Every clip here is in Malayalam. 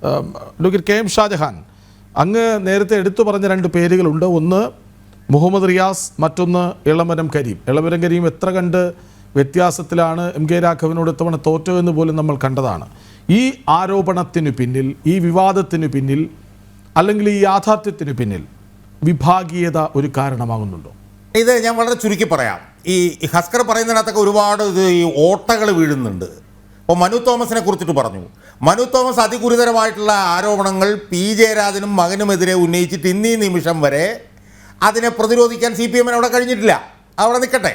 ഡോക്ടർ കെ എം ഷാജഹാൻ, അങ്ങ് നേരത്തെ എടുത്തു പറഞ്ഞ രണ്ട് പേരുകളുണ്ട്. ഒന്ന് മുഹമ്മദ് റിയാസ്, മറ്റൊന്ന് ഇളമരം കരീം. ഇളമരം കരീം എത്ര കണ്ട് വ്യത്യാസത്തിലാണ് എം കെ രാഘവനോട് ഇത്തവണ തോറ്റതെന്ന് പോലും നമ്മൾ കണ്ടതാണ്. ഈ ആരോപണത്തിനു പിന്നിൽ, ഈ വിവാദത്തിനു പിന്നിൽ, അല്ലെങ്കിൽ ഈ യാഥാർത്ഥ്യത്തിനു പിന്നിൽ വിഭാഗീയത ഒരു കാരണമാകുന്നുണ്ടോ? ഇത് ഞാൻ വളരെ ചുരുക്കി പറയാം. ഈ ഹസ്കർ പറയുന്നതിനകത്തൊക്കെ ഒരുപാട് ഈ ഓട്ടകൾ വീഴുന്നുണ്ട്. അപ്പോൾ മനു തോമസിനെ കുറിച്ചിട്ട് പറഞ്ഞു. മനു തോമസ് അതിഗുരുതരമായിട്ടുള്ള ആരോപണങ്ങൾ പി ജയരാജനും മകനുമെതിരെ ഉന്നയിച്ചിട്ട് ഇന്നീ നിമിഷം വരെ അതിനെ പ്രതിരോധിക്കാൻ CPM അവിടെ കഴിഞ്ഞിട്ടില്ല. അവിടെ നിൽക്കട്ടെ.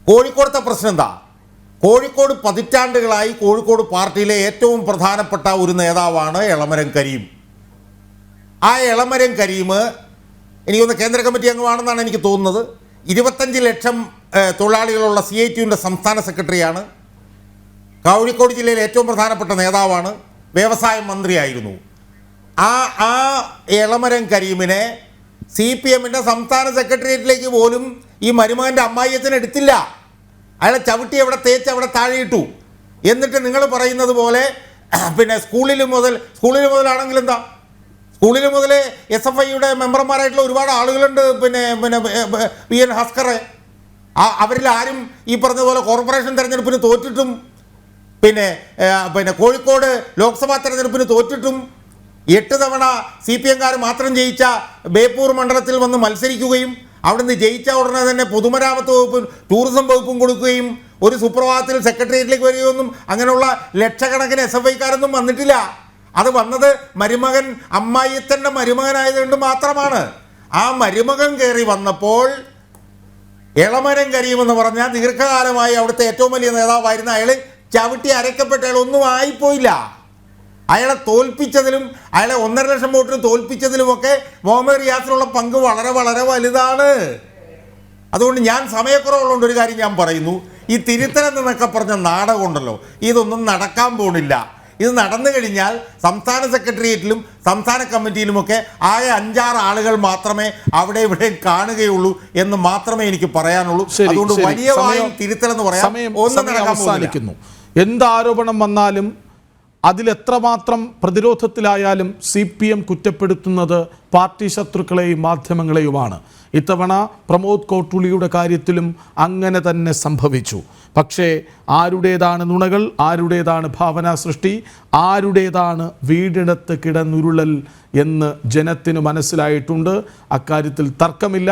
കോഴിക്കോടത്തെ പ്രശ്നം എന്താ? കോഴിക്കോട് പതിറ്റാണ്ടുകളായി കോഴിക്കോട് പാർട്ടിയിലെ ഏറ്റവും പ്രധാനപ്പെട്ട ഒരു നേതാവാണ് എളമരം കരീം. ആ എളമരം കരീം എനിക്കൊന്ന് കേന്ദ്ര കമ്മിറ്റി അംഗമാണെന്നാണ് എനിക്ക് തോന്നുന്നത്. 25 ലക്ഷം തൊഴിലാളികളുള്ള CITUവിൻ്റെ സംസ്ഥാന സെക്രട്ടറിയാണ്. കോഴിക്കോട് ജില്ലയിലെ ഏറ്റവും പ്രധാനപ്പെട്ട നേതാവാണ്. വ്യവസായ മന്ത്രിയായിരുന്നു. ആ എളമരം കരീമിനെ CPMൻ്റെ സംസ്ഥാന സെക്രട്ടേറിയറ്റിലേക്ക് പോലും ഈ മരുമകൻ്റെ അമ്മായിയച്ഛൻ എടുത്തില്ല. അയാളെ ചവിട്ടി അവിടെ തേച്ച് അവിടെ താഴെയിട്ടു. എന്നിട്ട് നിങ്ങൾ പറയുന്നത് പോലെ പിന്നെ സ്കൂളിൽ മുതലാണെങ്കിൽ എന്താ, സ്കൂളിൽ മുതൽ SFIയുടെ മെമ്പർമാരായിട്ടുള്ള ഒരുപാട് ആളുകളുണ്ട്. പിന്നെ PN ഹസ്കറെ അവരിൽ ആരും ഈ പറഞ്ഞ പോലെ കോർപ്പറേഷൻ തെരഞ്ഞെടുപ്പിന് തോറ്റിട്ടും പിന്നെ കോഴിക്കോട് ലോക്സഭാ തെരഞ്ഞെടുപ്പിന് തോറ്റിട്ടും 8 തവണ CPMകാർ മാത്രം ജയിച്ച ബേപ്പൂർ മണ്ഡലത്തിൽ വന്ന് മത്സരിക്കുകയും അവിടുന്ന് ജയിച്ച ഉടനെ തന്നെ പൊതുമരാമത്ത് വകുപ്പും ടൂറിസം വകുപ്പും കൊടുക്കുകയും ഒരു സുപ്രഭാതത്തിൽ സെക്രട്ടേറിയറ്റിലേക്ക് വരികയൊന്നും അങ്ങനെയുള്ള ലക്ഷക്കണക്കിന് SFIക്കാരൊന്നും വന്നിട്ടില്ല. അത് വന്നത് മരുമകൻ അമ്മായിയത്തൻ്റെ മരുമകനായതുകൊണ്ട് മാത്രമാണ്. ആ മരുമകൻ കയറി വന്നപ്പോൾ എളമരം കരീം എന്ന് പറഞ്ഞാൽ ദീർഘകാലമായി അവിടുത്തെ ഏറ്റവും വലിയ നേതാവായിരുന്ന അയാൾ ചവിട്ടി അരക്കപ്പെട്ട അയാൾ ഒന്നും ആയിപ്പോയില്ല. അയാളെ തോൽപ്പിച്ചതിലും അയാളെ 1.5 ലക്ഷം വോട്ടിന് തോൽപ്പിച്ചതിലുമൊക്കെ മുഹമ്മദ് റിയാസിനുള്ള പങ്ക് വളരെ വളരെ വലുതാണ്. അതുകൊണ്ട് ഞാൻ സമയക്കുറവുള്ളതുകൊണ്ട് ഒരു കാര്യം ഞാൻ പറയുന്നു. ഈ തിരുത്തലെന്നൊക്കെ പറഞ്ഞ നാടകമുണ്ടല്ലോ, ഇതൊന്നും നടക്കാൻ പോണില്ല. ഇത് നടന്നു കഴിഞ്ഞാൽ സംസ്ഥാന സെക്രട്ടേറിയറ്റിലും സംസ്ഥാന കമ്മിറ്റിയിലുമൊക്കെ ആകെ 5-6 ആളുകൾ മാത്രമേ അവിടെ ഇവിടെ കാണുകയുള്ളൂ എന്ന് മാത്രമേ എനിക്ക് പറയാനുള്ളൂ. അതുകൊണ്ട് വലിയ വായിൽ തിരുത്തലെന്ന് പറയാം. അവസാനിക്കുന്നു. എന്ത് ആരോപണം വന്നാലും അതിലെത്രമാത്രം പ്രതിരോധത്തിലായാലും CPM കുറ്റപ്പെടുത്തുന്നത് പാർട്ടി ശത്രുക്കളെയും മാധ്യമങ്ങളെയുമാണ്. ഇത്തവണ പ്രമോദ് കോട്ടൂളിയുടെ കാര്യത്തിലും അങ്ങനെ തന്നെ സംഭവിച്ചു. പക്ഷേ ആരുടേതാണ് നുണകൾ, ആരുടേതാണ് ഭാവനാ സൃഷ്ടി, ആരുടേതാണ് വീടിനകത്ത് കിടന്നുരുളൽ എന്ന് ജനത്തിന് മനസ്സിലായിട്ടുണ്ട്. അക്കാര്യത്തിൽ തർക്കമില്ല.